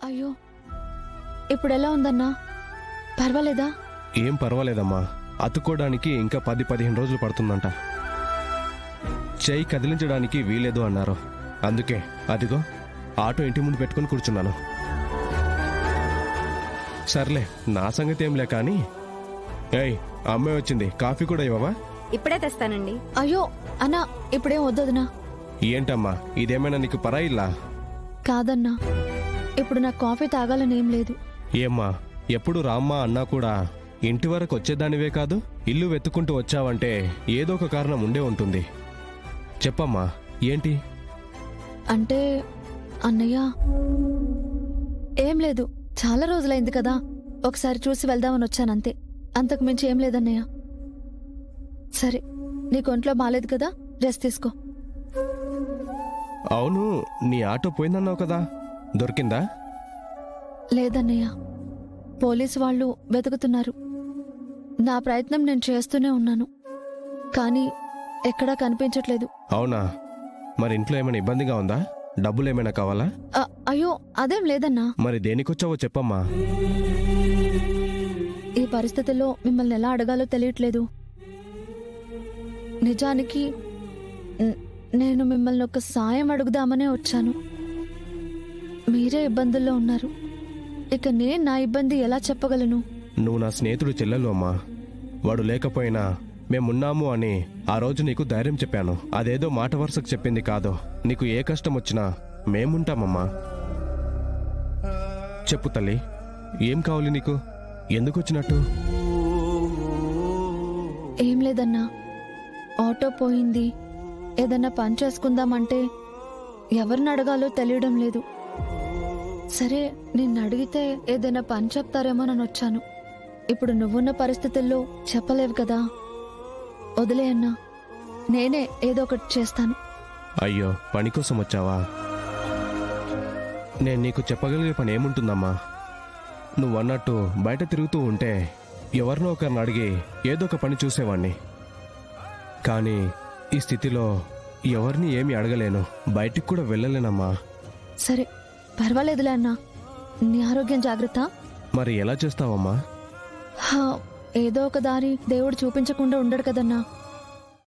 అయ్యో, ఇప్పుడు ఎలా ఉందన్నా? పర్వాలేదా? ఏం పర్వాలేదమ్మా. అతుక్కోవడానికి ఇంకా 10-15 రోజులు పడుతుందంట. చెయ్యి కదిలించడానికి వీలేదు అన్నారు. అందుకే అదిగో ఆటో ఇంటి ముందు పెట్టుకుని కూర్చున్నాను. సర్లే, నా సంగతి ఏంలే కానీ, ఏయ్ అమ్మాయి వచ్చింది, కాఫీ కూడా ఇవ్వవా? ఇప్పుడే తెస్తానండి. అయ్యో అన్నా, ఇప్పుడేం వద్దొదినా. ఏంటమ్మా, ఇదేమైనా నీకు పరాయిల్లా? కాదన్నా, ఇప్పుడు నాకు కాఫీ తాగాలని ఏం లేదు. ఏమ్మా, ఎప్పుడు రామ్మా అన్నా కూడా ఇంటి వరకు వచ్చేదానివే కాదు, ఇల్లు వెతుక్కుంటూ వచ్చావంటే ఏదో ఒక కారణం ఉండే ఉంటుంది. చెప్పమ్మా, ఏంటి? అంటే అన్నయ్య, ఏం లేదు, చాలా రోజులైంది కదా, ఒకసారి చూసి వెళ్దామని వచ్చానంతే. అంతకు మించి ఏం లేదన్నయ్య. సరే, నీకు ఒంట్లో బాలేదు కదా, రెస్ట్ తీసుకో. అవును, నీ ఆటో పోయిందన్నావు కదా, దొరికిందా? లేదన్నయ్య, పోలీసు వాళ్ళు వెతుకుతున్నారు. నా ప్రయత్నం నేను చేస్తూనే ఉన్నాను, కానీ ఎక్కడా కనిపించట్లేదు. అవునా? మరి ఇంట్లో ఏమైనా ఇబ్బందిగా ఉందా? డబ్బులు ఏమైనా కావాలా? అయ్యో, అదేం లేదన్నా. మరి దేనికొచ్చావో చెప్పమ్మా. ఈ పరిస్థితుల్లో మిమ్మల్ని ఎలా అడగాలో తెలియట్లేదు. నిజానికి నేను మిమ్మల్ని ఒక సాయం అడుగుదామనే వచ్చాను. మీరే ఇబ్బందుల్లో ఉన్నారు, ఇక నేను నా ఇబ్బంది ఎలా చెప్పగలను? నువ్వు నా స్నేహితుడు చెల్లెలు అమ్మా. వాడు లేకపోయినా మేమున్నాము అని ఆ రోజు నీకు ధైర్యం చెప్పాను. అదేదో మాట వరుసకు చెప్పింది కాదు. నీకు ఏ కష్టం వచ్చినా మేముంటామమ్మా. చెప్పు తల్లి, ఏం కావాలి నీకు? ఎందుకు వచ్చినట్టు? ఏం లేదన్నా, ఆటో పోయింది, ఏదన్నా పని చేసుకుందామంటే ఎవరిని అడగాలో తెలియడం లేదు. సరే, నిన్ను అడిగితే ఏదైనా పని చెప్తారేమోనని వచ్చాను. ఇప్పుడు నువ్వున్న పరిస్థితుల్లో చెప్పలేవు కదా, వదిలే అన్నా, నేనే ఏదో ఒకటి చేస్తాను. అయ్యో, పని కోసం వచ్చావా? నేను నీకు చెప్పగలిగే పని ఏముంటుందమ్మా? నువ్వన్నట్టు బయట తిరుగుతూ ఉంటే ఎవరినో ఒకరిని అడిగి ఏదో ఒక పని చూసేవాణ్ణి. కానీ ఈ స్థితిలో ఎవరిని ఏమీ అడగలేను, బయటికి కూడా వెళ్ళలేనమ్మా. సరే, పర్వాలేదులే అన్నా, నీ ఆరోగ్యం జాగ్రత్త. మరి ఎలా చేస్తావమ్మా? ఏదో ఒక దారి దేవుడు చూపించకుండా ఉండడు కదన్నా.